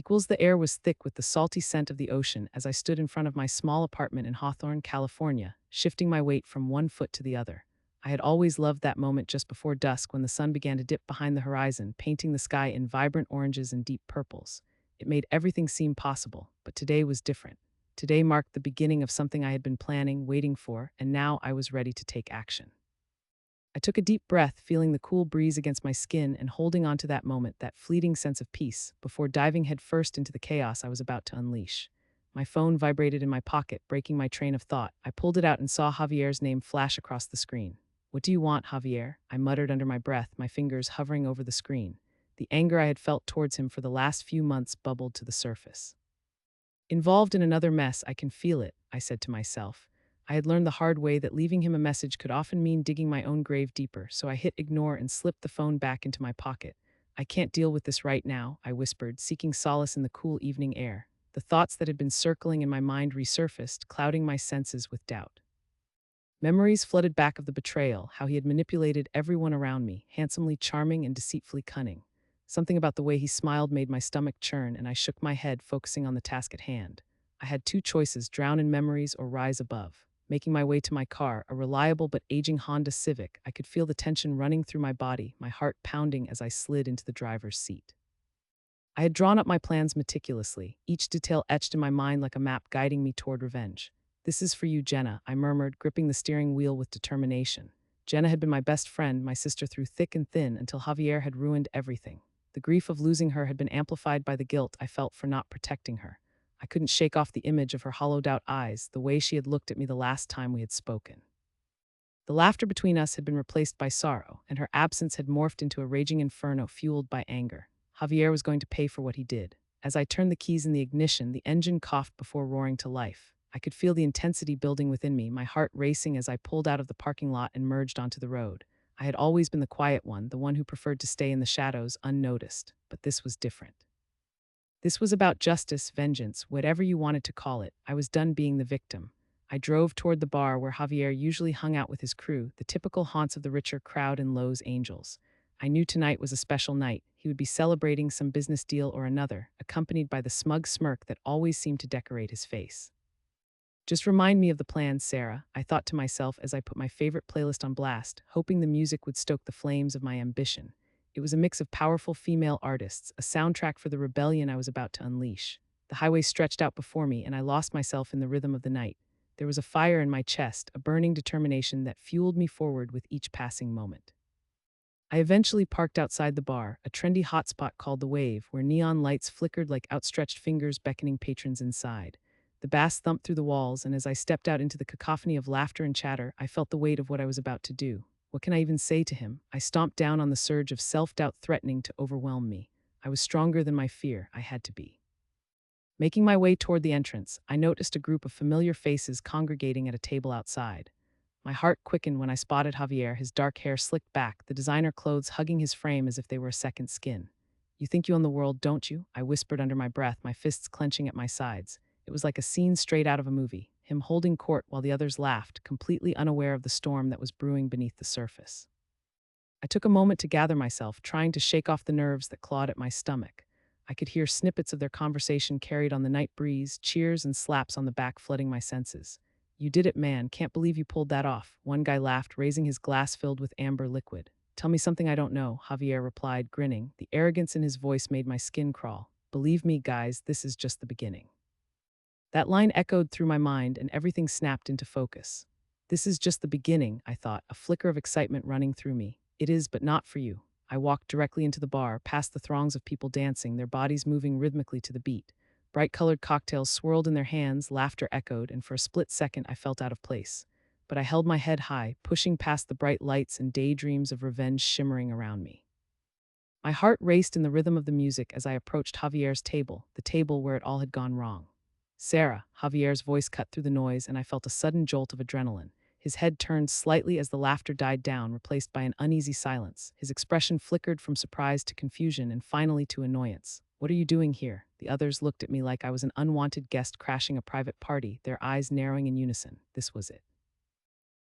The air was thick with the salty scent of the ocean as I stood in front of my small apartment in Hawthorne, California, shifting my weight from one foot to the other. I had always loved that moment just before dusk when the sun began to dip behind the horizon, painting the sky in vibrant oranges and deep purples. It made everything seem possible, but today was different. Today marked the beginning of something I had been planning, waiting for, and now I was ready to take action. I took a deep breath, feeling the cool breeze against my skin and holding on to that moment, that fleeting sense of peace, before diving headfirst into the chaos I was about to unleash. My phone vibrated in my pocket, breaking my train of thought. I pulled it out and saw Javier's name flash across the screen. "What do you want, Javier?" I muttered under my breath, my fingers hovering over the screen. The anger I had felt towards him for the last few months bubbled to the surface. "Involved in another mess, I can feel it," I said to myself. I had learned the hard way that leaving him a message could often mean digging my own grave deeper, so I hit ignore and slipped the phone back into my pocket. "I can't deal with this right now," I whispered, seeking solace in the cool evening air. The thoughts that had been circling in my mind resurfaced, clouding my senses with doubt. Memories flooded back of the betrayal, how he had manipulated everyone around me, handsomely charming and deceitfully cunning. Something about the way he smiled made my stomach churn, and I shook my head, focusing on the task at hand. I had two choices: drown in memories or rise above. Making my way to my car, a reliable but aging Honda Civic, I could feel the tension running through my body, my heart pounding as I slid into the driver's seat. I had drawn up my plans meticulously, each detail etched in my mind like a map guiding me toward revenge. "This is for you, Jenna," I murmured, gripping the steering wheel with determination. Jenna had been my best friend, my sister through thick and thin, until Javier had ruined everything. The grief of losing her had been amplified by the guilt I felt for not protecting her. I couldn't shake off the image of her hollowed-out eyes, the way she had looked at me the last time we had spoken. The laughter between us had been replaced by sorrow, and her absence had morphed into a raging inferno fueled by anger. Javier was going to pay for what he did. As I turned the keys in the ignition, the engine coughed before roaring to life. I could feel the intensity building within me, my heart racing as I pulled out of the parking lot and merged onto the road. I had always been the quiet one, the one who preferred to stay in the shadows, unnoticed. But this was different. This was about justice, vengeance, whatever you wanted to call it. I was done being the victim. I drove toward the bar where Javier usually hung out with his crew, the typical haunts of the richer crowd and Lowe's Angels. I knew tonight was a special night. He would be celebrating some business deal or another, accompanied by the smug smirk that always seemed to decorate his face. "Just remind me of the plans, Sarah," I thought to myself as I put my favorite playlist on blast, hoping the music would stoke the flames of my ambition. It was a mix of powerful female artists, a soundtrack for the rebellion I was about to unleash. The highway stretched out before me, and I lost myself in the rhythm of the night. There was a fire in my chest, a burning determination that fueled me forward with each passing moment. I eventually parked outside the bar, a trendy hotspot called The Wave, where neon lights flickered like outstretched fingers beckoning patrons inside. The bass thumped through the walls, and as I stepped out into the cacophony of laughter and chatter, I felt the weight of what I was about to do. What can I even say to him? I stomped down on the surge of self-doubt threatening to overwhelm me. I was stronger than my fear. I had to be. Making my way toward the entrance, I noticed a group of familiar faces congregating at a table outside. My heart quickened when I spotted Javier, his dark hair slicked back, the designer clothes hugging his frame as if they were a second skin. "You think you own the world, don't you?" I whispered under my breath, my fists clenching at my sides. It was like a scene straight out of a movie, him holding court while the others laughed, completely unaware of the storm that was brewing beneath the surface. I took a moment to gather myself, trying to shake off the nerves that clawed at my stomach. I could hear snippets of their conversation carried on the night breeze, cheers and slaps on the back flooding my senses. "You did it, man. Can't believe you pulled that off," one guy laughed, raising his glass filled with amber liquid. "Tell me something I don't know," Javier replied, grinning. The arrogance in his voice made my skin crawl. "Believe me, guys, this is just the beginning." That line echoed through my mind, and everything snapped into focus. "This is just the beginning," I thought, a flicker of excitement running through me. "It is, but not for you." I walked directly into the bar, past the throngs of people dancing, their bodies moving rhythmically to the beat. Bright-colored cocktails swirled in their hands, laughter echoed, and for a split second I felt out of place. But I held my head high, pushing past the bright lights and daydreams of revenge shimmering around me. My heart raced in the rhythm of the music as I approached Javier's table, the table where it all had gone wrong. "Sarah," Javier's voice cut through the noise, and I felt a sudden jolt of adrenaline. His head turned slightly as the laughter died down, replaced by an uneasy silence. His expression flickered from surprise to confusion and finally to annoyance. "What are you doing here?" The others looked at me like I was an unwanted guest crashing a private party, their eyes narrowing in unison. This was it.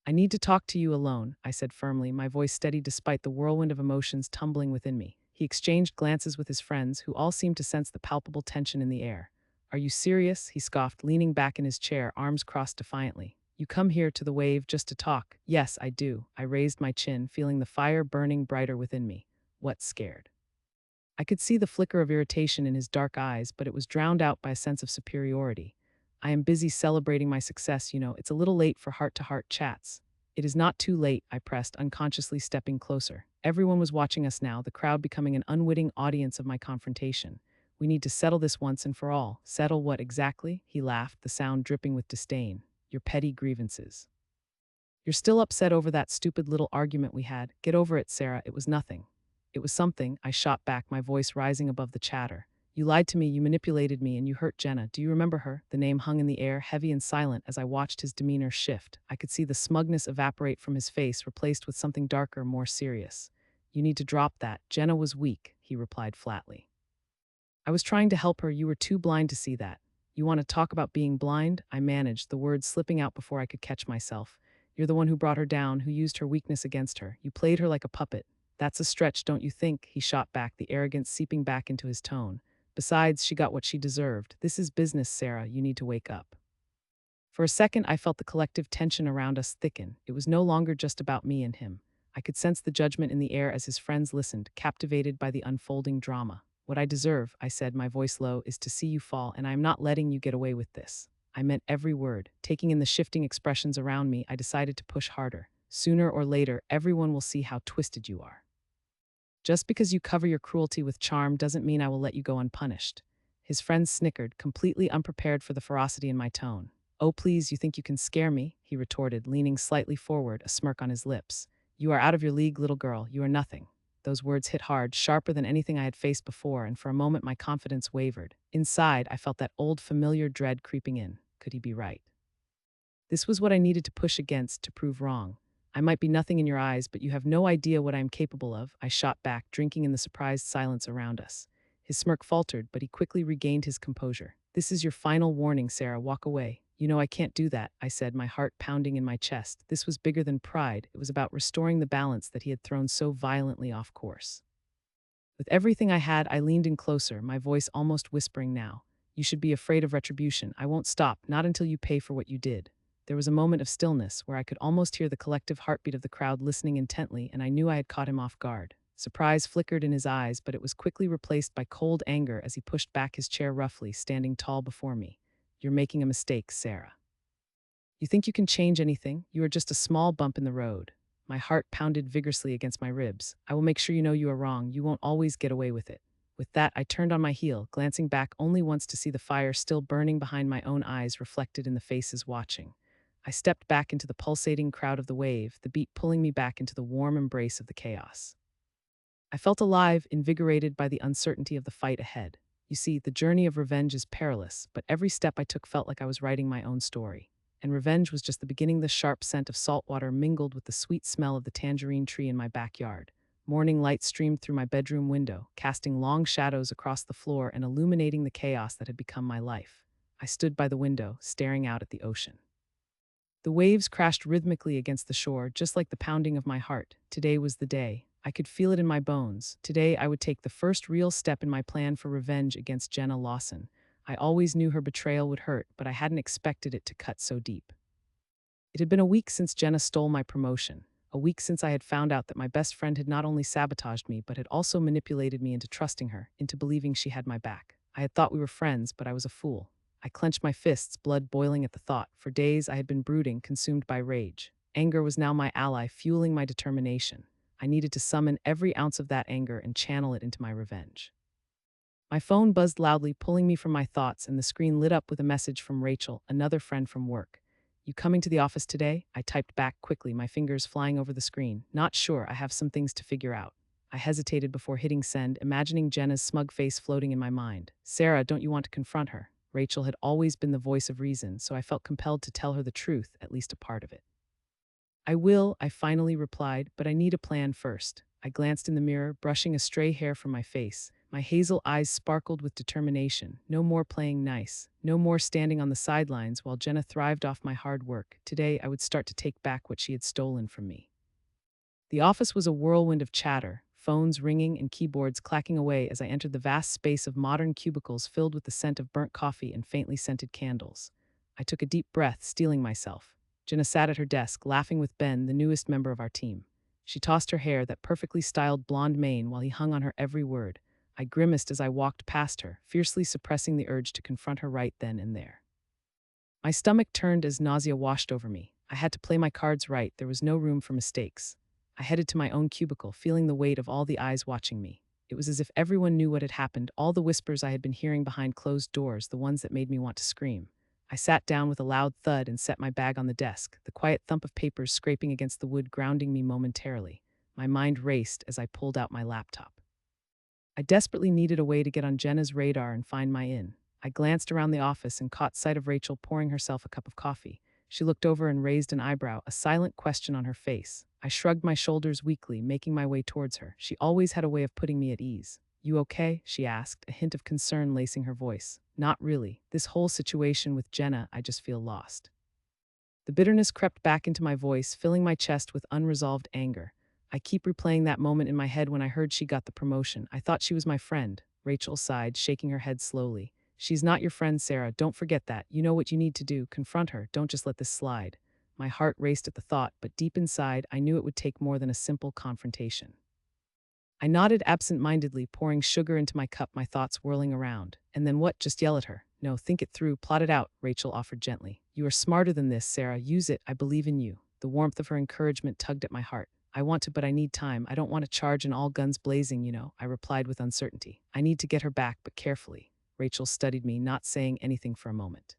"I need to talk to you alone," I said firmly, my voice steady despite the whirlwind of emotions tumbling within me. He exchanged glances with his friends, who all seemed to sense the palpable tension in the air. Are you serious? He scoffed, leaning back in his chair, arms crossed defiantly. You come here to the wave just to talk. Yes, I do. I raised my chin, feeling the fire burning brighter within me. What scared? I could see the flicker of irritation in his dark eyes, but it was drowned out by a sense of superiority. I am busy celebrating my success, you know. It's a little late for heart-to-heart chats. It is not too late, I pressed, unconsciously stepping closer. Everyone was watching us now, the crowd becoming an unwitting audience of my confrontation. We need to settle this once and for all. Settle what exactly? He laughed, the sound dripping with disdain. Your petty grievances. You're still upset over that stupid little argument we had. Get over it, Sarah. It was nothing. It was something, I shot back, my voice rising above the chatter. You lied to me, you manipulated me, and you hurt Jenna. Do you remember her? The name hung in the air, heavy and silent, as I watched his demeanor shift. I could see the smugness evaporate from his face, replaced with something darker, more serious. You need to drop that. Jenna was weak, he replied flatly. I was trying to help her, you were too blind to see that. You want to talk about being blind? I managed, the words slipping out before I could catch myself. You're the one who brought her down, who used her weakness against her. You played her like a puppet. That's a stretch, don't you think? He shot back, the arrogance seeping back into his tone. Besides, she got what she deserved. This is business, Sarah. You need to wake up. For a second, I felt the collective tension around us thicken. It was no longer just about me and him. I could sense the judgment in the air as his friends listened, captivated by the unfolding drama. What I deserve, I said, my voice low, is to see you fall, and I am not letting you get away with this. I meant every word. Taking in the shifting expressions around me, I decided to push harder. Sooner or later, everyone will see how twisted you are. Just because you cover your cruelty with charm doesn't mean I will let you go unpunished. His friends snickered, completely unprepared for the ferocity in my tone. Oh, please, you think you can scare me? He retorted, leaning slightly forward, a smirk on his lips. You are out of your league, little girl. You are nothing. Those words hit hard, sharper than anything I had faced before, and for a moment my confidence wavered. Inside, I felt that old familiar dread creeping in. Could he be right? This was what I needed to push against, to prove wrong. I might be nothing in your eyes, but you have no idea what I am capable of, I shot back, drinking in the surprised silence around us. His smirk faltered, but he quickly regained his composure. This is your final warning, Sarah. Walk away. You know I can't do that, I said, my heart pounding in my chest. This was bigger than pride. It was about restoring the balance that he had thrown so violently off course. With everything I had, I leaned in closer, my voice almost whispering now. You should be afraid of retribution. I won't stop, not until you pay for what you did. There was a moment of stillness where I could almost hear the collective heartbeat of the crowd listening intently, and I knew I had caught him off guard. Surprise flickered in his eyes, but it was quickly replaced by cold anger as he pushed back his chair roughly, standing tall before me. You're making a mistake, Sarah. You think you can change anything? You are just a small bump in the road. My heart pounded vigorously against my ribs. I will make sure you know you are wrong. You won't always get away with it. With that, I turned on my heel, glancing back only once to see the fire still burning behind my own eyes reflected in the faces watching. I stepped back into the pulsating crowd of the wave, the beat pulling me back into the warm embrace of the chaos. I felt alive, invigorated by the uncertainty of the fight ahead. You see, the journey of revenge is perilous, but every step I took felt like I was writing my own story. And revenge was just the beginning. The sharp scent of salt water mingled with the sweet smell of the tangerine tree in my backyard. Morning light streamed through my bedroom window, casting long shadows across the floor and illuminating the chaos that had become my life. I stood by the window, staring out at the ocean. The waves crashed rhythmically against the shore, just like the pounding of my heart. Today was the day. I could feel it in my bones. Today I would take the first real step in my plan for revenge against Jenna Lawson. I always knew her betrayal would hurt, but I hadn't expected it to cut so deep. It had been a week since Jenna stole my promotion. A week since I had found out that my best friend had not only sabotaged me, but had also manipulated me into trusting her, into believing she had my back. I had thought we were friends, but I was a fool. I clenched my fists, blood boiling at the thought. For days I had been brooding, consumed by rage. Anger was now my ally, fueling my determination. I needed to summon every ounce of that anger and channel it into my revenge. My phone buzzed loudly, pulling me from my thoughts, and the screen lit up with a message from Rachel, another friend from work. You coming to the office today? I typed back quickly, my fingers flying over the screen. Not sure, I have some things to figure out. I hesitated before hitting send, imagining Jenna's smug face floating in my mind. Sarah, don't you want to confront her? Rachel had always been the voice of reason, so I felt compelled to tell her the truth, at least a part of it. I will, I finally replied, but I need a plan first. I glanced in the mirror, brushing a stray hair from my face. My hazel eyes sparkled with determination. No more playing nice. No more standing on the sidelines while Jenna thrived off my hard work. Today, I would start to take back what she had stolen from me. The office was a whirlwind of chatter. phones ringing and keyboards clacking away as I entered the vast space of modern cubicles filled with the scent of burnt coffee and faintly scented candles. I took a deep breath, steeling myself. Jenna sat at her desk, laughing with Ben, the newest member of our team. She tossed her hair, that perfectly styled blonde mane, while he hung on her every word. I grimaced as I walked past her, fiercely suppressing the urge to confront her right then and there. My stomach turned as nausea washed over me. I had to play my cards right, there was no room for mistakes. I headed to my own cubicle, feeling the weight of all the eyes watching me. It was as if everyone knew what had happened, all the whispers I had been hearing behind closed doors, the ones that made me want to scream. I sat down with a loud thud and set my bag on the desk, the quiet thump of papers scraping against the wood grounding me momentarily. My mind raced as I pulled out my laptop. I desperately needed a way to get on Jenna's radar and find my in. I glanced around the office and caught sight of Rachel pouring herself a cup of coffee. She looked over and raised an eyebrow, a silent question on her face. I shrugged my shoulders weakly, making my way towards her. She always had a way of putting me at ease. "You okay?" she asked, a hint of concern lacing her voice. "Not really. This whole situation with Jenna, I just feel lost." The bitterness crept back into my voice, filling my chest with unresolved anger. I keep replaying that moment in my head when I heard she got the promotion. I thought she was my friend. Rachel sighed, shaking her head slowly. "She's not your friend, Sarah. Don't forget that. You know what you need to do. Confront her. Don't just let this slide." My heart raced at the thought, but deep inside, I knew it would take more than a simple confrontation. I nodded absent-mindedly, pouring sugar into my cup, my thoughts whirling around. "And then what? Just yell at her." "No, think it through, plot it out," Rachel offered gently. "You are smarter than this, Sarah. Use it. I believe in you." The warmth of her encouragement tugged at my heart. "I want to, but I need time. I don't want to charge and all guns blazing, I replied with uncertainty. "I need to get her back, but carefully." Rachel studied me, not saying anything for a moment.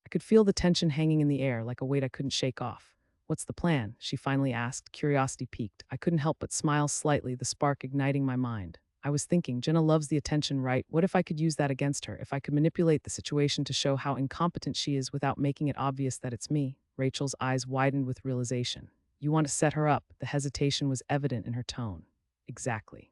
I could feel the tension hanging in the air, like a weight I couldn't shake off. "What's the plan?" she finally asked, curiosity piqued. I couldn't help but smile slightly, the spark igniting my mind. I was thinking, Jenna loves the attention, right? What if I could use that against her? If I could manipulate the situation to show how incompetent she is without making it obvious that it's me? Rachel's eyes widened with realization. "You want to set her up?" The hesitation was evident in her tone. "Exactly.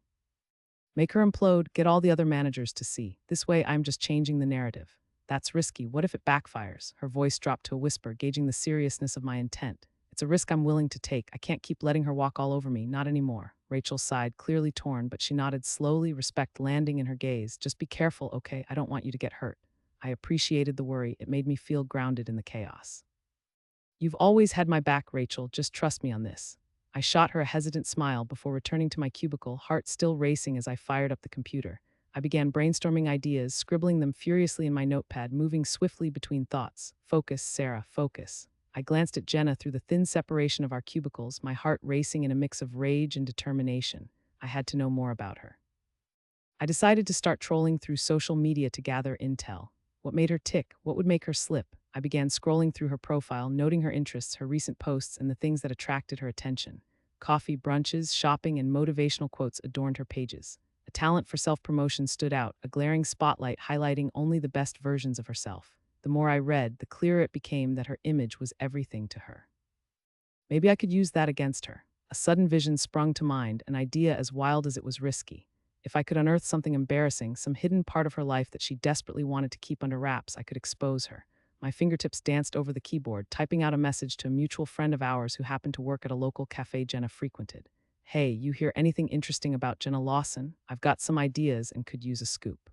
Make her implode, get all the other managers to see. This way, I'm just changing the narrative." "That's risky. What if it backfires?" Her voice dropped to a whisper, gauging the seriousness of my intent. "It's a risk I'm willing to take. I can't keep letting her walk all over me, not anymore." Rachel sighed, clearly torn, but she nodded slowly, respect landing in her gaze. "Just be careful, okay? I don't want you to get hurt." I appreciated the worry. It made me feel grounded in the chaos. "You've always had my back, Rachel. Just trust me on this." I shot her a hesitant smile before returning to my cubicle, heart still racing as I fired up the computer. I began brainstorming ideas, scribbling them furiously in my notepad, moving swiftly between thoughts. "Focus, Sarah, focus." I glanced at Jenna through the thin separation of our cubicles, my heart racing in a mix of rage and determination. I had to know more about her. I decided to start trolling through social media to gather intel. What made her tick? What would make her slip? I began scrolling through her profile, noting her interests, her recent posts, and the things that attracted her attention. Coffee, brunches, shopping, and motivational quotes adorned her pages. A talent for self-promotion stood out, a glaring spotlight highlighting only the best versions of herself. The more I read, the clearer it became that her image was everything to her. Maybe I could use that against her. A sudden vision sprung to mind, an idea as wild as it was risky. If I could unearth something embarrassing, some hidden part of her life that she desperately wanted to keep under wraps, I could expose her. My fingertips danced over the keyboard, typing out a message to a mutual friend of ours who happened to work at a local cafe Jenna frequented. "Hey, you hear anything interesting about Jenna Lawson? I've got some ideas and could use a scoop."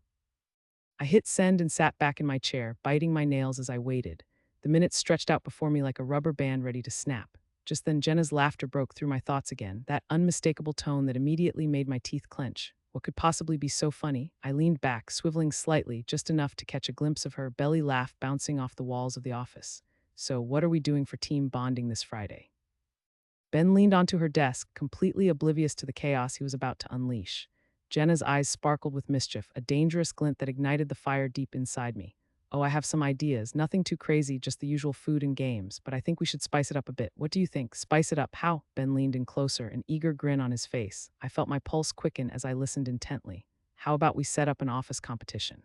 I hit send and sat back in my chair, biting my nails as I waited. The minutes stretched out before me like a rubber band ready to snap. Just then Jenna's laughter broke through my thoughts again, that unmistakable tone that immediately made my teeth clench. What could possibly be so funny? I leaned back, swiveling slightly, just enough to catch a glimpse of her belly laugh bouncing off the walls of the office. "So, what are we doing for team bonding this Friday?" Ben leaned onto her desk, completely oblivious to the chaos he was about to unleash. Jenna's eyes sparkled with mischief, a dangerous glint that ignited the fire deep inside me. "Oh, I have some ideas. Nothing too crazy, just the usual food and games, but I think we should spice it up a bit. What do you think?" "Spice it up? How?" Ben leaned in closer, an eager grin on his face. I felt my pulse quicken as I listened intently. "How about we set up an office competition?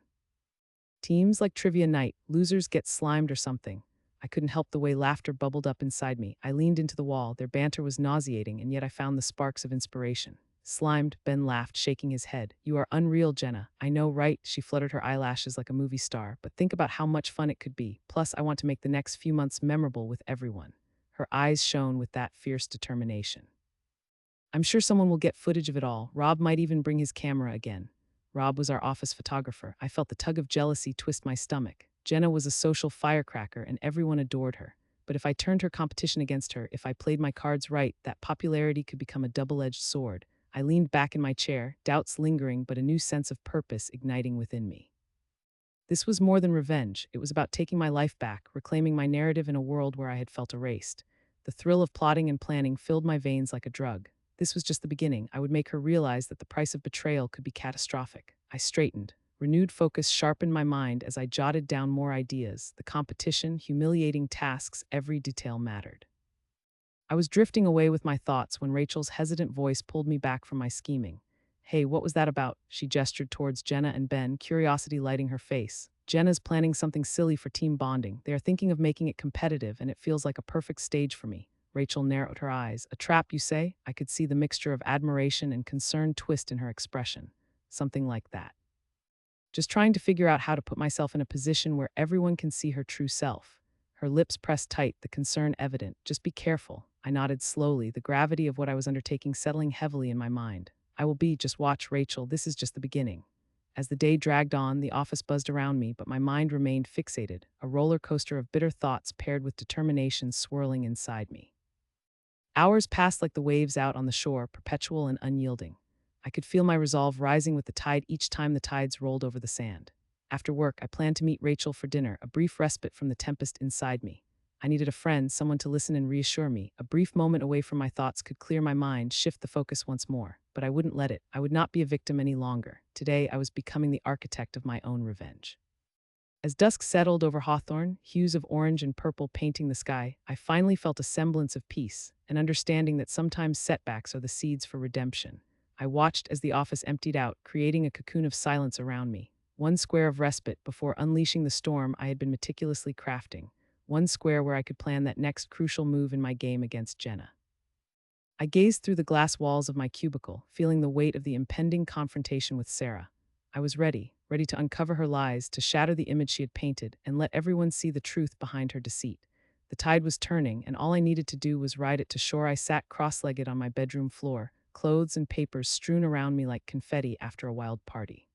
Teams like trivia night, losers get slimed or something." I couldn't help the way laughter bubbled up inside me. I leaned into the wall. Their banter was nauseating, and yet I found the sparks of inspiration. "Slimed," Ben laughed, shaking his head. "You are unreal, Jenna." "I know, right?" She fluttered her eyelashes like a movie star. "But think about how much fun it could be. Plus, I want to make the next few months memorable with everyone." Her eyes shone with that fierce determination. I'm sure someone will get footage of it all. Rob might even bring his camera again. Rob was our office photographer. I felt the tug of jealousy twist my stomach. Jenna was a social firecracker and everyone adored her. But if I turned her competition against her, if I played my cards right, that popularity could become a double-edged sword. I leaned back in my chair, doubts lingering but a new sense of purpose igniting within me. This was more than revenge. It was about taking my life back, reclaiming my narrative in a world where I had felt erased. The thrill of plotting and planning filled my veins like a drug. This was just the beginning. I would make her realize that the price of betrayal could be catastrophic. I straightened. Renewed focus sharpened my mind as I jotted down more ideas. The competition, humiliating tasks, every detail mattered. I was drifting away with my thoughts when Rachel's hesitant voice pulled me back from my scheming. Hey, what was that about? She gestured towards Jenna and Ben, curiosity lighting her face. Jenna's planning something silly for team bonding. They are thinking of making it competitive, and it feels like a perfect stage for me. Rachel narrowed her eyes. A trap, you say? I could see the mixture of admiration and concern twist in her expression. Something like that. Just trying to figure out how to put myself in a position where everyone can see her true self. Her lips pressed tight, the concern evident. Just be careful. I nodded slowly, the gravity of what I was undertaking settling heavily in my mind. I will be, just watch, Rachel, this is just the beginning. As the day dragged on, the office buzzed around me, but my mind remained fixated, a roller coaster of bitter thoughts paired with determination swirling inside me. Hours passed like the waves out on the shore, perpetual and unyielding. I could feel my resolve rising with the tide each time the tides rolled over the sand. After work, I planned to meet Rachel for dinner, a brief respite from the tempest inside me. I needed a friend, someone to listen and reassure me. A brief moment away from my thoughts could clear my mind, shift the focus once more. But I wouldn't let it. I would not be a victim any longer. Today, I was becoming the architect of my own revenge. As dusk settled over Hawthorne, hues of orange and purple painting the sky, I finally felt a semblance of peace, an understanding that sometimes setbacks are the seeds for redemption. I watched as the office emptied out, creating a cocoon of silence around me. One square of respite before unleashing the storm I had been meticulously crafting. One square where I could plan that next crucial move in my game against Jenna. I gazed through the glass walls of my cubicle, feeling the weight of the impending confrontation with Sarah. I was ready to uncover her lies, to shatter the image she had painted, and let everyone see the truth behind her deceit. The tide was turning, and all I needed to do was ride it to shore. I sat cross-legged on my bedroom floor, clothes and papers strewn around me like confetti after a wild party.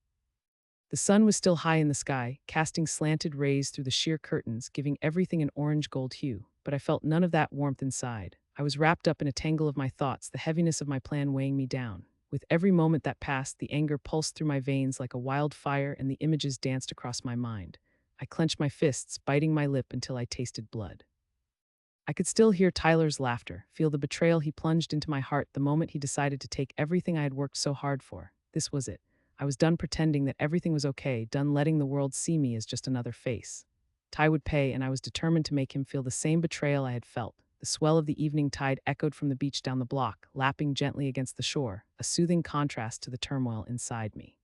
The sun was still high in the sky, casting slanted rays through the sheer curtains, giving everything an orange-gold hue, but I felt none of that warmth inside. I was wrapped up in a tangle of my thoughts, the heaviness of my plan weighing me down. With every moment that passed, the anger pulsed through my veins like a wildfire, and the images danced across my mind. I clenched my fists, biting my lip until I tasted blood. I could still hear Tyler's laughter, feel the betrayal he plunged into my heart the moment he decided to take everything I had worked so hard for. This was it. I was done pretending that everything was okay, done letting the world see me as just another face. Ty would pay, and I was determined to make him feel the same betrayal I had felt. The swell of the evening tide echoed from the beach down the block, lapping gently against the shore, a soothing contrast to the turmoil inside me.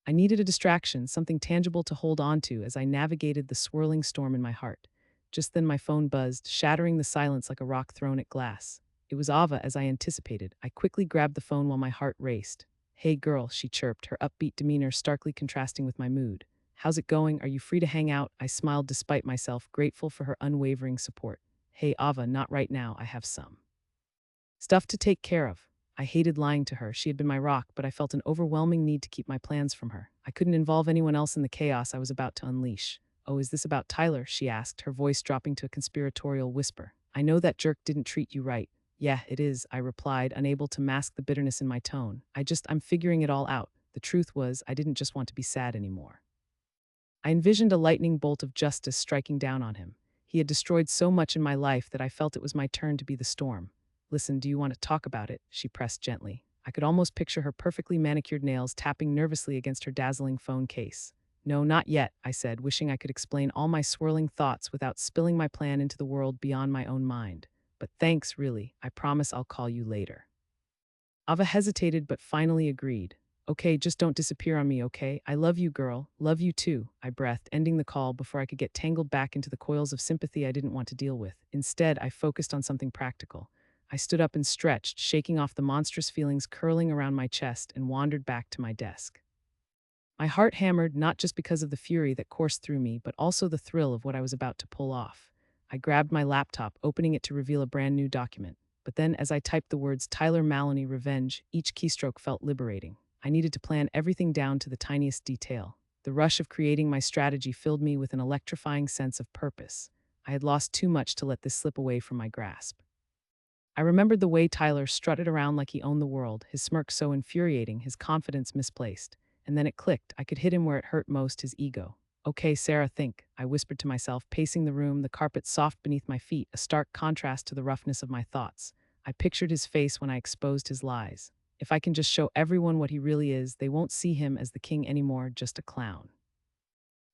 I needed a distraction, something tangible to hold on to as I navigated the swirling storm in my heart. Just then my phone buzzed, shattering the silence like a rock thrown at glass. It was Ava, as I anticipated. I quickly grabbed the phone while my heart raced. "Hey girl," she chirped, her upbeat demeanor starkly contrasting with my mood. "How's it going? Are you free to hang out?" I smiled despite myself, grateful for her unwavering support. "Hey Ava, not right now, I have some stuff to take care of." I hated lying to her. She had been my rock, but I felt an overwhelming need to keep my plans from her. I couldn't involve anyone else in the chaos I was about to unleash. "Oh, is this about Tyler?" she asked, her voice dropping to a conspiratorial whisper. "I know that jerk didn't treat you right." "Yeah, it is," I replied, unable to mask the bitterness in my tone. I'm figuring it all out." The truth was, I didn't just want to be sad anymore. I envisioned a lightning bolt of justice striking down on him. He had destroyed so much in my life that I felt it was my turn to be the storm. "Listen, do you want to talk about it?" she pressed gently. I could almost picture her perfectly manicured nails tapping nervously against her dazzling phone case. "No, not yet," I said, wishing I could explain all my swirling thoughts without spilling my plan into the world beyond my own mind. "But thanks, really. I promise I'll call you later." Ava hesitated but finally agreed. "Okay, just don't disappear on me, okay? I love you, girl. Love you too," I breathed, ending the call before I could get tangled back into the coils of sympathy I didn't want to deal with. Instead, I focused on something practical. I stood up and stretched, shaking off the monstrous feelings curling around my chest, and wandered back to my desk. My heart hammered, not just because of the fury that coursed through me, but also the thrill of what I was about to pull off. I grabbed my laptop, opening it to reveal a brand new document. But then, as I typed the words Tyler Maloney Revenge, each keystroke felt liberating. I needed to plan everything down to the tiniest detail. The rush of creating my strategy filled me with an electrifying sense of purpose. I had lost too much to let this slip away from my grasp. I remembered the way Tyler strutted around like he owned the world, his smirk so infuriating, his confidence misplaced. And then it clicked. I could hit him where it hurt most, his ego. Okay, Sarah, think, I whispered to myself, pacing the room, the carpet soft beneath my feet, a stark contrast to the roughness of my thoughts. I pictured his face when I exposed his lies. If I can just show everyone what he really is, they won't see him as the king anymore, just a clown.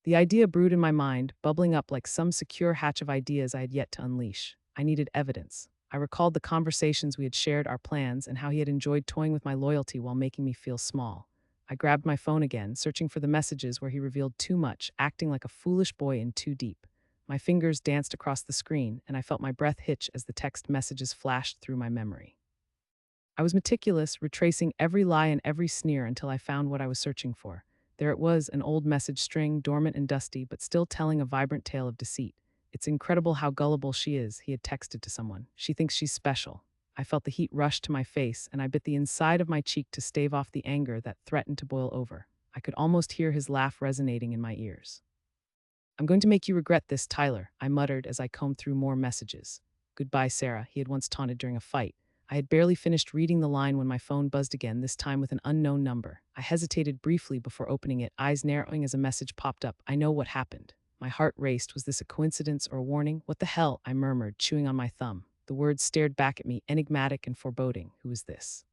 The idea brewed in my mind, bubbling up like some secure hatch of ideas I had yet to unleash. I needed evidence. I recalled the conversations we had shared, our plans, and how he had enjoyed toying with my loyalty while making me feel small. I grabbed my phone again, searching for the messages where he revealed too much, acting like a foolish boy in too deep. My fingers danced across the screen, and I felt my breath hitch as the text messages flashed through my memory. I was meticulous, retracing every lie and every sneer until I found what I was searching for. There it was, an old message string, dormant and dusty, but still telling a vibrant tale of deceit. It's incredible how gullible she is, he had texted to someone. She thinks she's special. I felt the heat rush to my face, and I bit the inside of my cheek to stave off the anger that threatened to boil over. I could almost hear his laugh resonating in my ears. I'm going to make you regret this, Tyler, I muttered as I combed through more messages. Goodbye, Sarah, he had once taunted during a fight. I had barely finished reading the line when my phone buzzed again, this time with an unknown number. I hesitated briefly before opening it, eyes narrowing as a message popped up. I know what happened. My heart raced. Was this a coincidence or a warning? What the hell? I murmured, chewing on my thumb. The words stared back at me, enigmatic and foreboding. Who is this?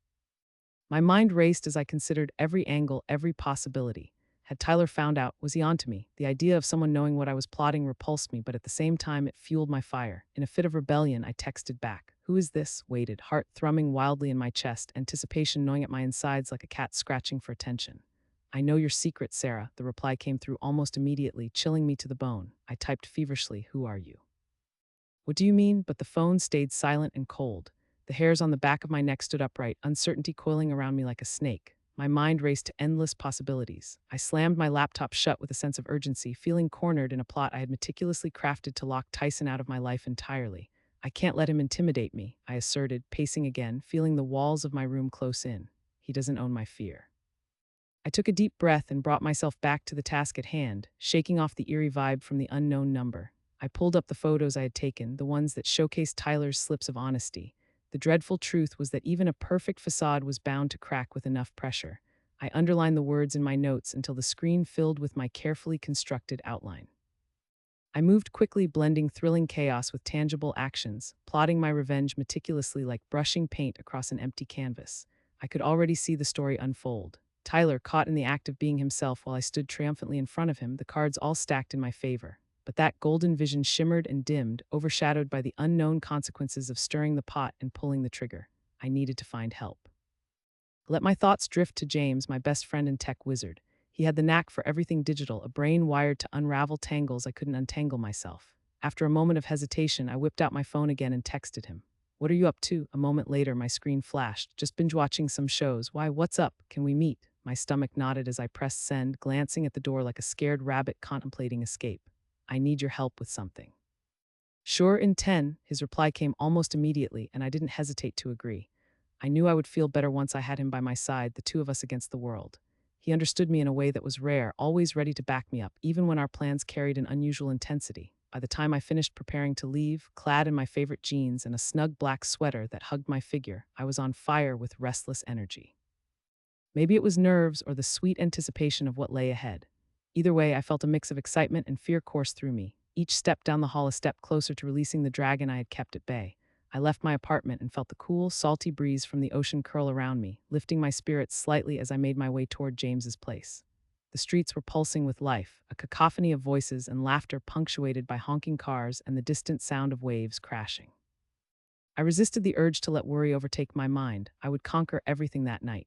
My mind raced as I considered every angle, every possibility. Had Tyler found out? Was he onto me? The idea of someone knowing what I was plotting repulsed me, but at the same time it fueled my fire. In a fit of rebellion, I texted back. Who is this? Waited, heart thrumming wildly in my chest, anticipation gnawing at my insides like a cat scratching for attention. I know your secret, Sarah. The reply came through almost immediately, chilling me to the bone. I typed feverishly, who are you? What do you mean? But the phone stayed silent and cold. The hairs on the back of my neck stood upright, uncertainty coiling around me like a snake. My mind raced to endless possibilities. I slammed my laptop shut with a sense of urgency, feeling cornered in a plot I had meticulously crafted to lock Tyson out of my life entirely. I can't let him intimidate me, I asserted, pacing again, feeling the walls of my room close in. He doesn't own my fear. I took a deep breath and brought myself back to the task at hand, shaking off the eerie vibe from the unknown number. I pulled up the photos I had taken, the ones that showcased Tyler's slips of honesty. The dreadful truth was that even a perfect facade was bound to crack with enough pressure. I underlined the words in my notes until the screen filled with my carefully constructed outline. I moved quickly, blending thrilling chaos with tangible actions, plotting my revenge meticulously like brushing paint across an empty canvas. I could already see the story unfold. Tyler, caught in the act of being himself while I stood triumphantly in front of him, the cards all stacked in my favor. But that golden vision shimmered and dimmed, overshadowed by the unknown consequences of stirring the pot and pulling the trigger. I needed to find help. Let my thoughts drift to James, my best friend and tech wizard. He had the knack for everything digital, a brain wired to unravel tangles I couldn't untangle myself. After a moment of hesitation, I whipped out my phone again and texted him. What are you up to? A moment later, my screen flashed. Just binge watching some shows. Why, what's up? Can we meet? My stomach knotted as I pressed send, glancing at the door like a scared rabbit contemplating escape. I need your help with something. Sure, in 10, his reply came almost immediately, and I didn't hesitate to agree. I knew I would feel better once I had him by my side, the two of us against the world. He understood me in a way that was rare, always ready to back me up, even when our plans carried an unusual intensity. By the time I finished preparing to leave, clad in my favorite jeans and a snug black sweater that hugged my figure, I was on fire with restless energy. Maybe it was nerves or the sweet anticipation of what lay ahead. Either way, I felt a mix of excitement and fear course through me, each step down the hall a step closer to releasing the dragon I had kept at bay. I left my apartment and felt the cool, salty breeze from the ocean curl around me, lifting my spirits slightly as I made my way toward James's place. The streets were pulsing with life, a cacophony of voices and laughter punctuated by honking cars and the distant sound of waves crashing. I resisted the urge to let worry overtake my mind. I would conquer everything that night.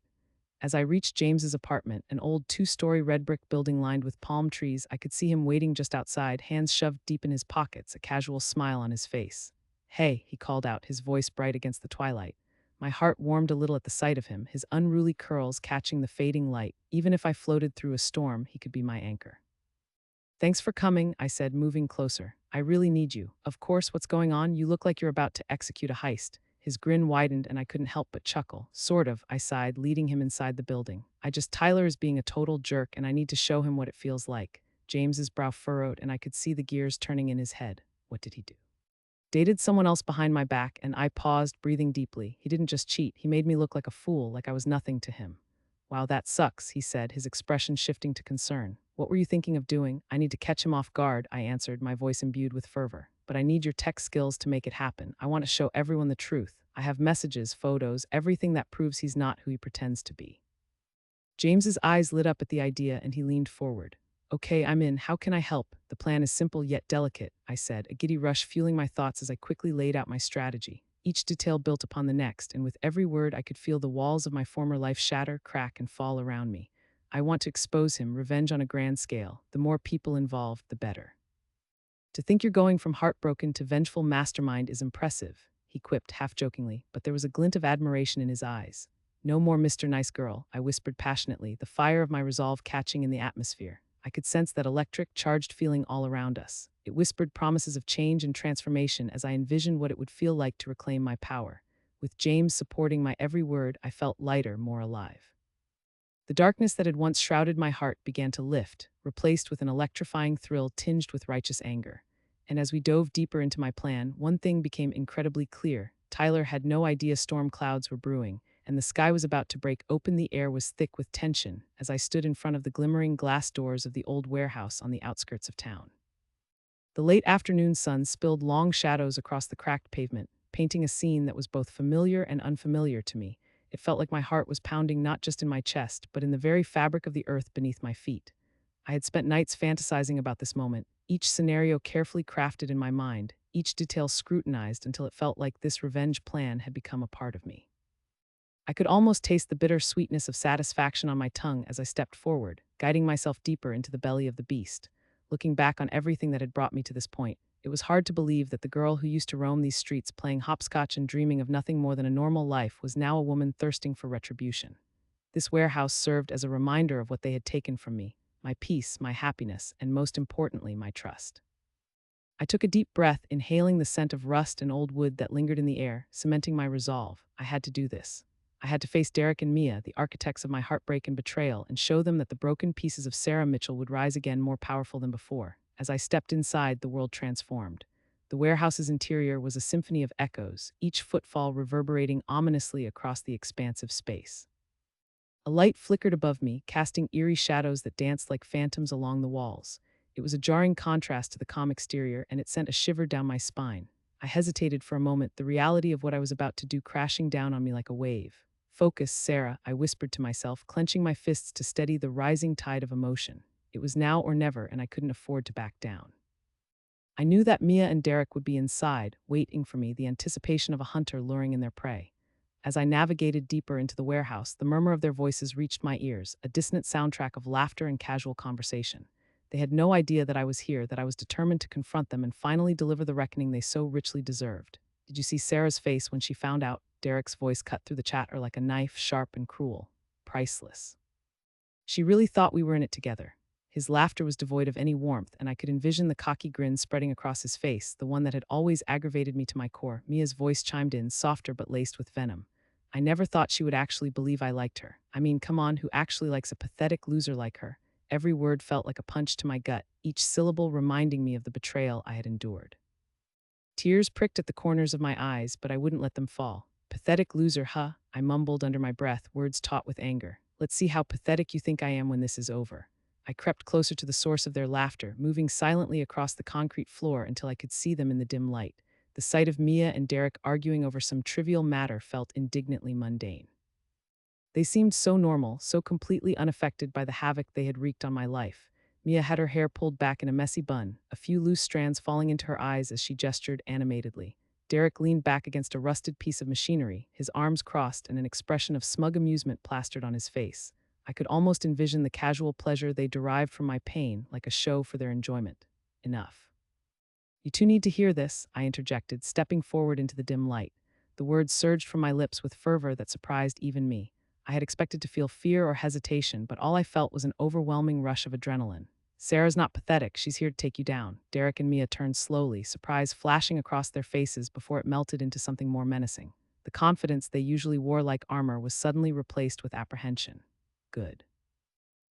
As I reached James's apartment, an old two-story red brick building lined with palm trees, I could see him waiting just outside, hands shoved deep in his pockets, a casual smile on his face. Hey, he called out, his voice bright against the twilight. My heart warmed a little at the sight of him, his unruly curls catching the fading light. Even if I floated through a storm, he could be my anchor. Thanks for coming, I said, moving closer. I really need you. Of course, what's going on? You look like you're about to execute a heist. His grin widened and I couldn't help but chuckle. Sort of, I sighed, leading him inside the building. Tyler is being a total jerk and I need to show him what it feels like. James's brow furrowed and I could see the gears turning in his head. What did he do? Dated someone else behind my back, and I paused, breathing deeply. He didn't just cheat, he made me look like a fool, like I was nothing to him. Wow, that sucks, he said, his expression shifting to concern. What were you thinking of doing? I need to catch him off guard, I answered, my voice imbued with fervor. But I need your tech skills to make it happen. I want to show everyone the truth. I have messages, photos, everything that proves he's not who he pretends to be. James's eyes lit up at the idea and he leaned forward. Okay, I'm in. How can I help? The plan is simple yet delicate, I said, a giddy rush fueling my thoughts as I quickly laid out my strategy. Each detail built upon the next, and with every word I could feel the walls of my former life shatter, crack, and fall around me. I want to expose him, revenge on a grand scale. The more people involved, the better. To think you're going from heartbroken to vengeful mastermind is impressive, he quipped half-jokingly, but there was a glint of admiration in his eyes. No more Mr. Nice Girl, I whispered passionately, the fire of my resolve catching in the atmosphere. I could sense that electric, charged feeling all around us. It whispered promises of change and transformation as I envisioned what it would feel like to reclaim my power. With James supporting my every word, I felt lighter, more alive. The darkness that had once shrouded my heart began to lift, replaced with an electrifying thrill tinged with righteous anger. And as we dove deeper into my plan, one thing became incredibly clear. Tyler had no idea storm clouds were brewing, and the sky was about to break open. The air was thick with tension as I stood in front of the glimmering glass doors of the old warehouse on the outskirts of town. The late afternoon sun spilled long shadows across the cracked pavement, painting a scene that was both familiar and unfamiliar to me. It felt like my heart was pounding not just in my chest, but in the very fabric of the earth beneath my feet. I had spent nights fantasizing about this moment, each scenario carefully crafted in my mind, each detail scrutinized until it felt like this revenge plan had become a part of me. I could almost taste the bitter sweetness of satisfaction on my tongue as I stepped forward, guiding myself deeper into the belly of the beast. Looking back on everything that had brought me to this point, it was hard to believe that the girl who used to roam these streets playing hopscotch and dreaming of nothing more than a normal life was now a woman thirsting for retribution. This warehouse served as a reminder of what they had taken from me, my peace, my happiness, and most importantly, my trust. I took a deep breath, inhaling the scent of rust and old wood that lingered in the air, cementing my resolve. I had to do this. I had to face Derek and Mia, the architects of my heartbreak and betrayal, and show them that the broken pieces of Sarah Mitchell would rise again more powerful than before. As I stepped inside, the world transformed. The warehouse's interior was a symphony of echoes, each footfall reverberating ominously across the expansive space. A light flickered above me, casting eerie shadows that danced like phantoms along the walls. It was a jarring contrast to the calm exterior, and it sent a shiver down my spine. I hesitated for a moment, the reality of what I was about to do crashing down on me like a wave. Focus, Sarah, I whispered to myself, clenching my fists to steady the rising tide of emotion. It was now or never, and I couldn't afford to back down. I knew that Mia and Derek would be inside, waiting for me, the anticipation of a hunter luring in their prey. As I navigated deeper into the warehouse, the murmur of their voices reached my ears, a dissonant soundtrack of laughter and casual conversation. They had no idea that I was here, that I was determined to confront them and finally deliver the reckoning they so richly deserved. Did you see Sarah's face when she found out? Derek's voice cut through the chatter like a knife, sharp and cruel. Priceless. She really thought we were in it together. His laughter was devoid of any warmth, and I could envision the cocky grin spreading across his face, the one that had always aggravated me to my core. Mia's voice chimed in, softer but laced with venom. I never thought she would actually believe I liked her. I mean, come on, who actually likes a pathetic loser like her? Every word felt like a punch to my gut, each syllable reminding me of the betrayal I had endured. Tears pricked at the corners of my eyes, but I wouldn't let them fall. Pathetic loser, huh? I mumbled under my breath, words taut with anger. Let's see how pathetic you think I am when this is over. I crept closer to the source of their laughter, moving silently across the concrete floor until I could see them in the dim light. The sight of Mia and Derek arguing over some trivial matter felt indignantly mundane. They seemed so normal, so completely unaffected by the havoc they had wreaked on my life. Mia had her hair pulled back in a messy bun, a few loose strands falling into her eyes as she gestured animatedly. Derek leaned back against a rusted piece of machinery, his arms crossed and an expression of smug amusement plastered on his face. I could almost envision the casual pleasure they derived from my pain, like a show for their enjoyment. Enough. You two need to hear this, I interjected, stepping forward into the dim light. The words surged from my lips with fervor that surprised even me. I had expected to feel fear or hesitation, but all I felt was an overwhelming rush of adrenaline. Sarah's not pathetic, she's here to take you down. Derek and Mia turned slowly, surprise flashing across their faces before it melted into something more menacing. The The confidence they usually wore like armor was suddenly replaced with apprehension. Good.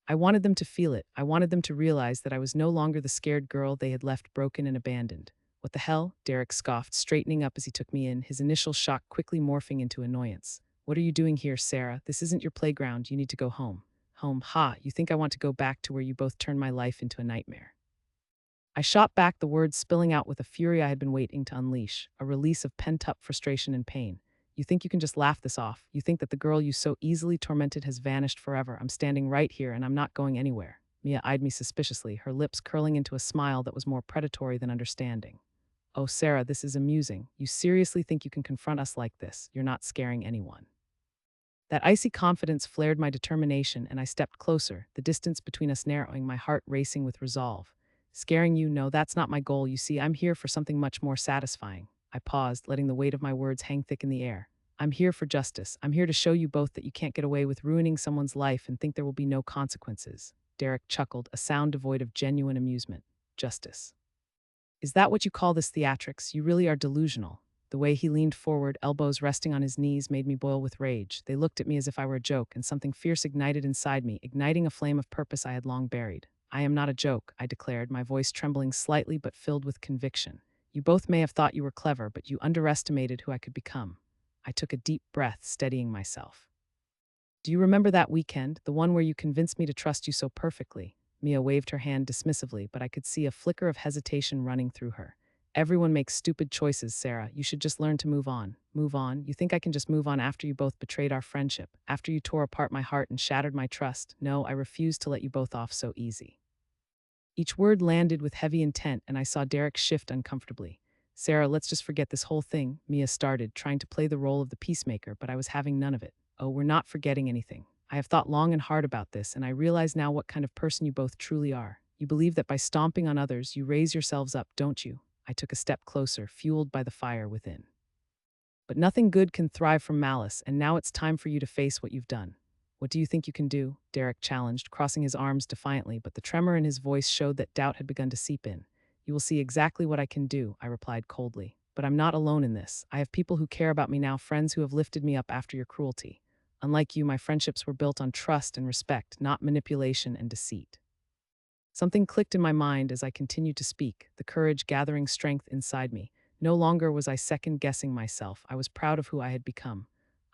I wanted them to feel it. I wanted them to realize that I was no longer the scared girl they had left broken and abandoned. What the hell? Derek scoffed, straightening up as he took me in, his initial shock quickly morphing into annoyance. What are you doing here, Sarah? This isn't your playground. You need to go home. Home? Ha, you think I want to go back to where you both turned my life into a nightmare? I shot back, the words spilling out with a fury I had been waiting to unleash, a release of pent-up frustration and pain. You think you can just laugh this off? You think that the girl you so easily tormented has vanished forever? I'm standing right here and I'm not going anywhere. Mia eyed me suspiciously, her lips curling into a smile that was more predatory than understanding. Oh, Sarah, this is amusing. You seriously think you can confront us like this? You're not scaring anyone. That icy confidence flared my determination, and I stepped closer, the distance between us narrowing, my heart racing with resolve. Scaring you? No, that's not my goal. You see, I'm here for something much more satisfying. I paused, letting the weight of my words hang thick in the air. I'm here for justice. I'm here to show you both that you can't get away with ruining someone's life and think there will be no consequences. Derek chuckled, a sound devoid of genuine amusement. Justice. Is that what you call this theatrics? You really are delusional. The way he leaned forward, elbows resting on his knees, made me boil with rage. They looked at me as if I were a joke, and something fierce ignited inside me, igniting a flame of purpose I had long buried. I am not a joke, I declared, my voice trembling slightly but filled with conviction. You both may have thought you were clever, but you underestimated who I could become. I took a deep breath, steadying myself. Do you remember that weekend, the one where you convinced me to trust you so perfectly? Mia waved her hand dismissively, but I could see a flicker of hesitation running through her. Everyone makes stupid choices, Sarah. You should just learn to move on. Move on? You think I can just move on after you both betrayed our friendship? After you tore apart my heart and shattered my trust? No, I refuse to let you both off so easy. Each word landed with heavy intent, and I saw Derek shift uncomfortably. Sarah, let's just forget this whole thing, Mia started, trying to play the role of the peacemaker, but I was having none of it. Oh, we're not forgetting anything. I have thought long and hard about this, and I realize now what kind of person you both truly are. You believe that by stomping on others, you raise yourselves up, don't you? I took a step closer, fueled by the fire within. But nothing good can thrive from malice, and now it's time for you to face what you've done. What do you think you can do? Derek challenged, crossing his arms defiantly, but the tremor in his voice showed that doubt had begun to seep in. You will see exactly what I can do, I replied coldly. But I'm not alone in this. I have people who care about me now, friends who have lifted me up after your cruelty. Unlike you, my friendships were built on trust and respect, not manipulation and deceit. Something clicked in my mind as I continued to speak, the courage gathering strength inside me. No longer was I second-guessing myself. I was proud of who I had become.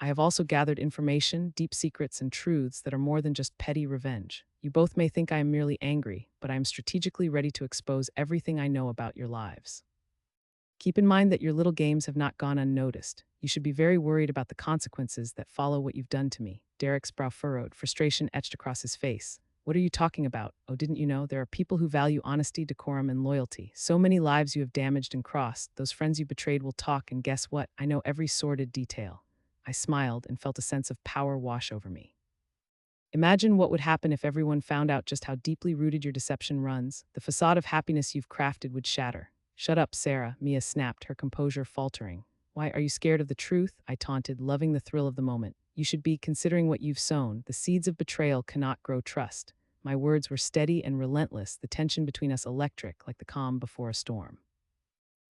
I have also gathered information, deep secrets, and truths that are more than just petty revenge. You both may think I am merely angry, but I am strategically ready to expose everything I know about your lives. Keep in mind that your little games have not gone unnoticed. You should be very worried about the consequences that follow what you've done to me. Derek's brow furrowed, frustration etched across his face. What are you talking about? Oh, didn't you know? There are people who value honesty, decorum, and loyalty. So many lives you have damaged and crossed. Those friends you betrayed will talk, and guess what? I know every sordid detail. I smiled and felt a sense of power wash over me. Imagine what would happen if everyone found out just how deeply rooted your deception runs. The facade of happiness you've crafted would shatter. Shut up, Sarah, Mia snapped, her composure faltering. Why, are you scared of the truth? I taunted, loving the thrill of the moment. You should be considering what you've sown. The seeds of betrayal cannot grow trust. My words were steady and relentless, the tension between us electric, like the calm before a storm.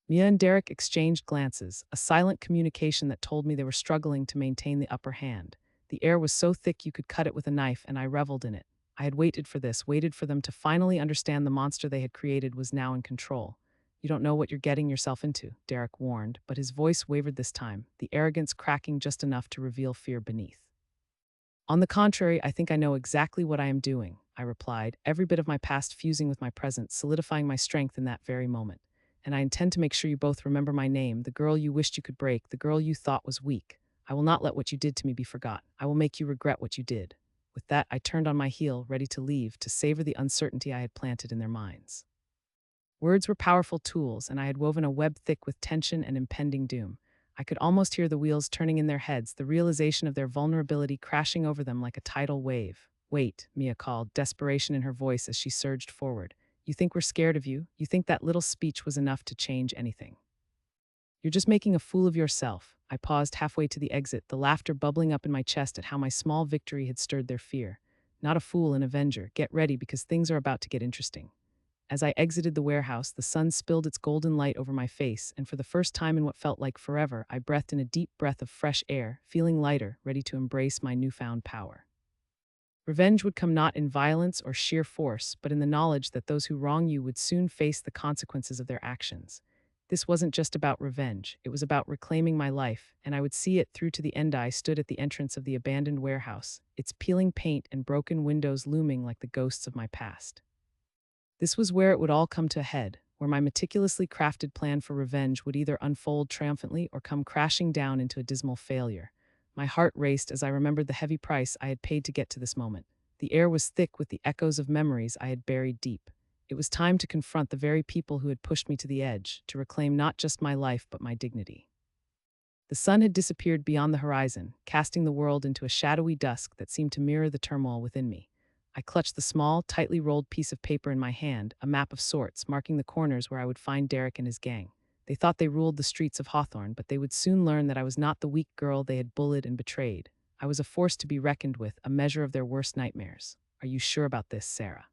Mia and Derek exchanged glances, a silent communication that told me they were struggling to maintain the upper hand. The air was so thick you could cut it with a knife, and I reveled in it. I had waited for this, waited for them to finally understand the monster they had created was now in control. You don't know what you're getting yourself into, Derek warned, but his voice wavered this time, the arrogance cracking just enough to reveal fear beneath. On the contrary, I think I know exactly what I am doing, I replied, every bit of my past fusing with my present, solidifying my strength in that very moment. And I intend to make sure you both remember my name, the girl you wished you could break, the girl you thought was weak. I will not let what you did to me be forgotten. I will make you regret what you did. With that, I turned on my heel, ready to leave, to savor the uncertainty I had planted in their minds. Words were powerful tools, and I had woven a web thick with tension and impending doom. I could almost hear the wheels turning in their heads, the realization of their vulnerability crashing over them like a tidal wave. Wait, Mia called, desperation in her voice as she surged forward. You think we're scared of you? You think that little speech was enough to change anything? You're just making a fool of yourself. I paused halfway to the exit, the laughter bubbling up in my chest at how my small victory had stirred their fear. Not a fool, an avenger. Get ready, because things are about to get interesting. As I exited the warehouse, the sun spilled its golden light over my face, and for the first time in what felt like forever, I breathed in a deep breath of fresh air, feeling lighter, ready to embrace my newfound power. Revenge would come not in violence or sheer force, but in the knowledge that those who wrong you would soon face the consequences of their actions. This wasn't just about revenge, it was about reclaiming my life, and I would see it through to the end. I stood at the entrance of the abandoned warehouse, its peeling paint and broken windows looming like the ghosts of my past. This was where it would all come to a head, where my meticulously crafted plan for revenge would either unfold triumphantly or come crashing down into a dismal failure. My heart raced as I remembered the heavy price I had paid to get to this moment. The air was thick with the echoes of memories I had buried deep. It was time to confront the very people who had pushed me to the edge, to reclaim not just my life but my dignity. The sun had disappeared beyond the horizon, casting the world into a shadowy dusk that seemed to mirror the turmoil within me. I clutched the small, tightly rolled piece of paper in my hand, a map of sorts, marking the corners where I would find Derek and his gang. They thought they ruled the streets of Hawthorne, but they would soon learn that I was not the weak girl they had bullied and betrayed. I was a force to be reckoned with, a measure of their worst nightmares. Are you sure about this, Sarah?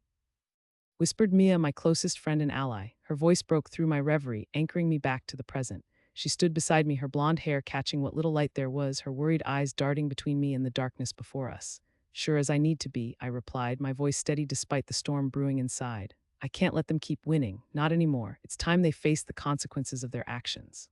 Whispered Mia, my closest friend and ally. Her voice broke through my reverie, anchoring me back to the present. She stood beside me, her blonde hair catching what little light there was, her worried eyes darting between me and the darkness before us. Sure as I need to be, I replied, my voice steady despite the storm brewing inside. I can't let them keep winning, not anymore. It's time they face the consequences of their actions.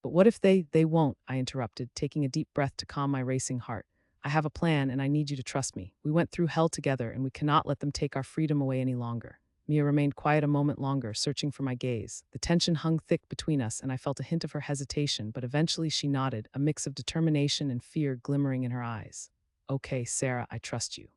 But what if they won't, I interrupted, taking a deep breath to calm my racing heart. I have a plan and I need you to trust me. We went through hell together and we cannot let them take our freedom away any longer. Mia remained quiet a moment longer, searching for my gaze. The tension hung thick between us and I felt a hint of her hesitation, but eventually she nodded, a mix of determination and fear glimmering in her eyes. Okay, Sarah, I trust you.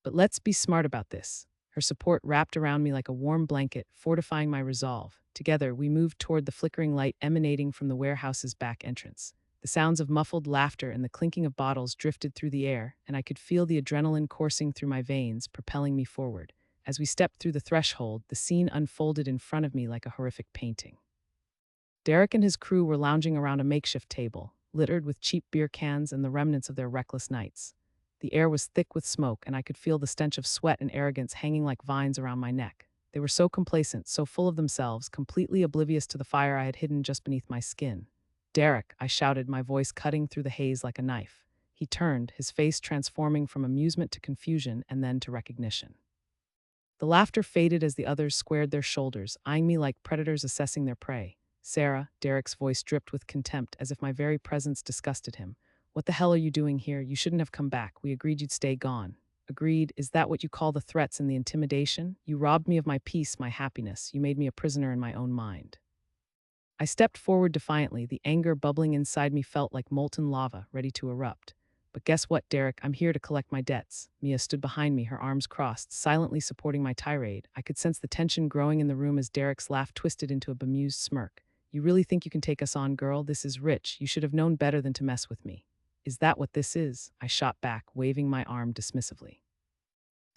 But let's be smart about this. Her support wrapped around me like a warm blanket, fortifying my resolve. Together, we moved toward the flickering light emanating from the warehouse's back entrance. The sounds of muffled laughter and the clinking of bottles drifted through the air, and I could feel the adrenaline coursing through my veins, propelling me forward. As we stepped through the threshold, the scene unfolded in front of me like a horrific painting. Derek and his crew were lounging around a makeshift table, littered with cheap beer cans and the remnants of their reckless nights. The air was thick with smoke, and I could feel the stench of sweat and arrogance hanging like vines around my neck. They were so complacent, so full of themselves, completely oblivious to the fire I had hidden just beneath my skin. Derek, I shouted, my voice cutting through the haze like a knife. He turned, his face transforming from amusement to confusion and then to recognition. The laughter faded as the others squared their shoulders, eyeing me like predators assessing their prey. Sarah, Derek's voice dripped with contempt, as if my very presence disgusted him. What the hell are you doing here? You shouldn't have come back. We agreed you'd stay gone. Agreed? Is that what you call the threats and the intimidation? You robbed me of my peace, my happiness. You made me a prisoner in my own mind. I stepped forward defiantly. The anger bubbling inside me felt like molten lava, ready to erupt. But guess what, Derek? I'm here to collect my debts. Mia stood behind me, her arms crossed, silently supporting my tirade. I could sense the tension growing in the room as Derek's laugh twisted into a bemused smirk. You really think you can take us on, girl? This is rich. You should have known better than to mess with me. Is that what this is? I shot back, waving my arm dismissively.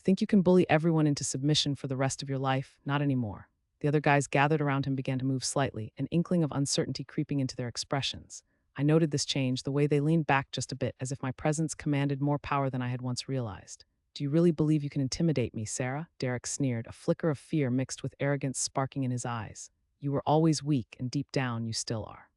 Think you can bully everyone into submission for the rest of your life? Not anymore. The other guys gathered around him began to move slightly, an inkling of uncertainty creeping into their expressions. I noted this change, the way they leaned back just a bit, as if my presence commanded more power than I had once realized. Do you really believe you can intimidate me, Sarah? Derek sneered, a flicker of fear mixed with arrogance sparking in his eyes. You were always weak, and deep down you still are.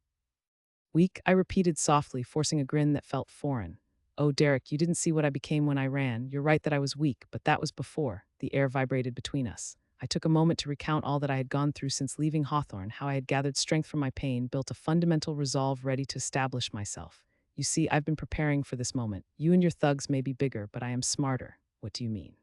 Weak, I repeated softly, forcing a grin that felt foreign. Oh, Derek, you didn't see what I became when I ran. You're right that I was weak, but that was before. The air vibrated between us. I took a moment to recount all that I had gone through since leaving Hawthorne, how I had gathered strength from my pain, built a fundamental resolve ready to establish myself. You see, I've been preparing for this moment. You and your thugs may be bigger, but I am smarter. What do you mean?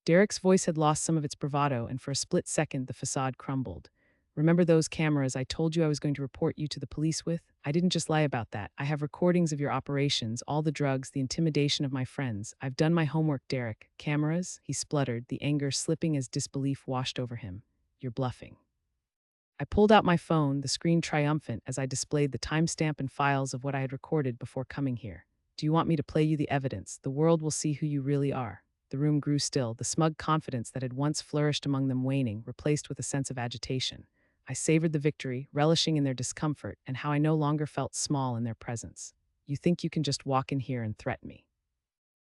Derek's voice had lost some of its bravado, and for a split second the facade crumbled. Remember those cameras I told you I was going to report you to the police with? I didn't just lie about that. I have recordings of your operations, all the drugs, the intimidation of my friends. I've done my homework, Derek. Cameras? He spluttered, the anger slipping as disbelief washed over him. You're bluffing. I pulled out my phone, the screen triumphant as I displayed the timestamp and files of what I had recorded before coming here. Do you want me to play you the evidence? The world will see who you really are. The room grew still, the smug confidence that had once flourished among them waning, replaced with a sense of agitation. I savored the victory, relishing in their discomfort, and how I no longer felt small in their presence. You think you can just walk in here and threaten me?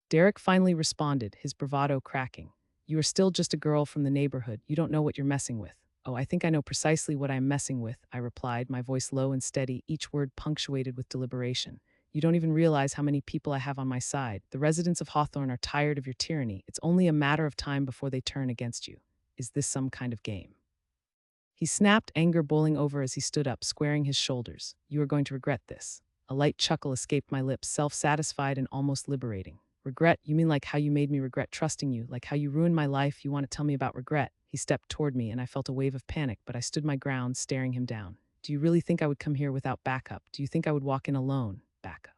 Derek finally responded, his bravado cracking. You are still just a girl from the neighborhood. You don't know what you're messing with. Oh, I think I know precisely what I'm messing with, I replied, my voice low and steady, each word punctuated with deliberation. You don't even realize how many people I have on my side. The residents of Hawthorne are tired of your tyranny. It's only a matter of time before they turn against you. Is this some kind of game? He snapped, anger boiling over as he stood up, squaring his shoulders. You are going to regret this. A light chuckle escaped my lips, self-satisfied and almost liberating. Regret? You mean like how you made me regret trusting you, like how you ruined my life? You want to tell me about regret? He stepped toward me, and I felt a wave of panic, but I stood my ground, staring him down. Do you really think I would come here without backup? Do you think I would walk in alone? Backup.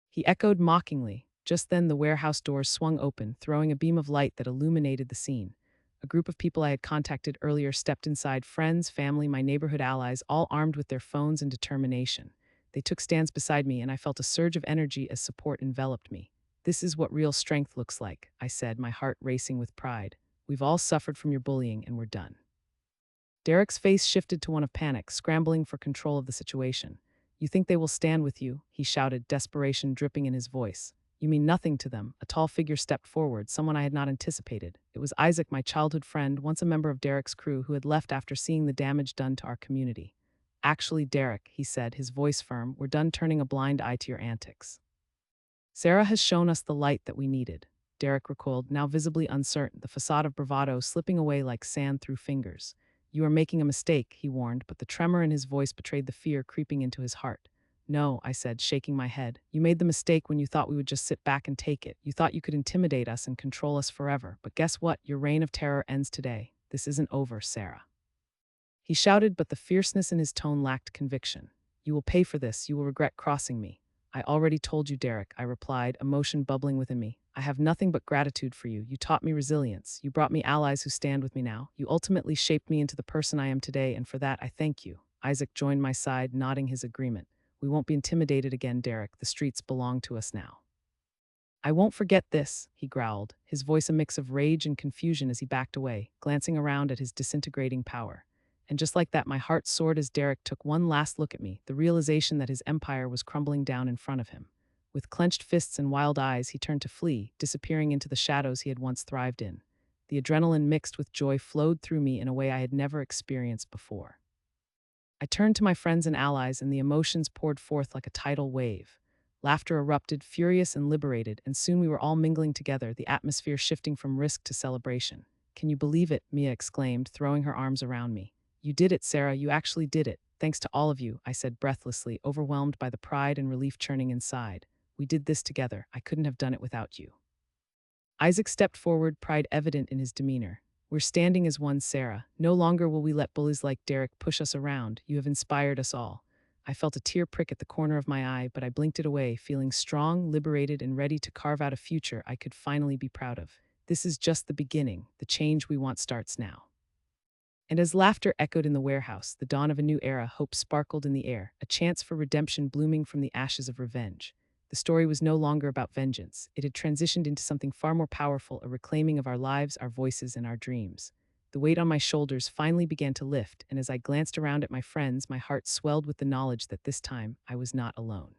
He echoed mockingly. Just then the warehouse doors swung open, throwing a beam of light that illuminated the scene. A group of people I had contacted earlier stepped inside, friends, family, my neighborhood allies, all armed with their phones and determination. They took stands beside me, and I felt a surge of energy as support enveloped me. This is what real strength looks like, I said, my heart racing with pride. We've all suffered from your bullying, and we're done. Derek's face shifted to one of panic, scrambling for control of the situation. You think they will stand with you? He shouted, desperation dripping in his voice. You mean nothing to them. A tall figure stepped forward, someone I had not anticipated. It was Isaac, my childhood friend, once a member of Derek's crew, who had left after seeing the damage done to our community. Actually, Derek, he said, his voice firm, we're done turning a blind eye to your antics. Sarah has shown us the light that we needed. Derek recoiled, now visibly uncertain, the facade of bravado slipping away like sand through fingers. You are making a mistake, he warned, but the tremor in his voice betrayed the fear creeping into his heart. No, I said, shaking my head. You made the mistake when you thought we would just sit back and take it. You thought you could intimidate us and control us forever. But guess what? Your reign of terror ends today. This isn't over, Sarah. He shouted, but the fierceness in his tone lacked conviction. You will pay for this. You will regret crossing me. I already told you, Derek, I replied, emotion bubbling within me. I have nothing but gratitude for you. You taught me resilience. You brought me allies who stand with me now. You ultimately shaped me into the person I am today, and for that I thank you. Isaac joined my side, nodding his agreement. We won't be intimidated again, Derek. The streets belong to us now. I won't forget this, he growled, his voice a mix of rage and confusion as he backed away, glancing around at his disintegrating power. And just like that, my heart soared as Derek took one last look at me, the realization that his empire was crumbling down in front of him. With clenched fists and wild eyes, he turned to flee, disappearing into the shadows he had once thrived in. The adrenaline mixed with joy flowed through me in a way I had never experienced before. I turned to my friends and allies, and the emotions poured forth like a tidal wave. Laughter erupted, furious and liberated, and soon we were all mingling together, the atmosphere shifting from risk to celebration. Can you believe it? Mia exclaimed, throwing her arms around me. You did it, Sarah. You actually did it. Thanks to all of you, I said breathlessly, overwhelmed by the pride and relief churning inside. We did this together. I couldn't have done it without you. Isaac stepped forward, pride evident in his demeanor. We're standing as one, Sarah. No longer will we let bullies like Derek push us around. You have inspired us all. I felt a tear prick at the corner of my eye, but I blinked it away, feeling strong, liberated, and ready to carve out a future I could finally be proud of. This is just the beginning. The change we want starts now. And as laughter echoed in the warehouse, the dawn of a new era, hope sparkled in the air, a chance for redemption blooming from the ashes of revenge. The story was no longer about vengeance. It had transitioned into something far more powerful, a reclaiming of our lives, our voices, and our dreams. The weight on my shoulders finally began to lift, and as I glanced around at my friends, my heart swelled with the knowledge that this time I was not alone.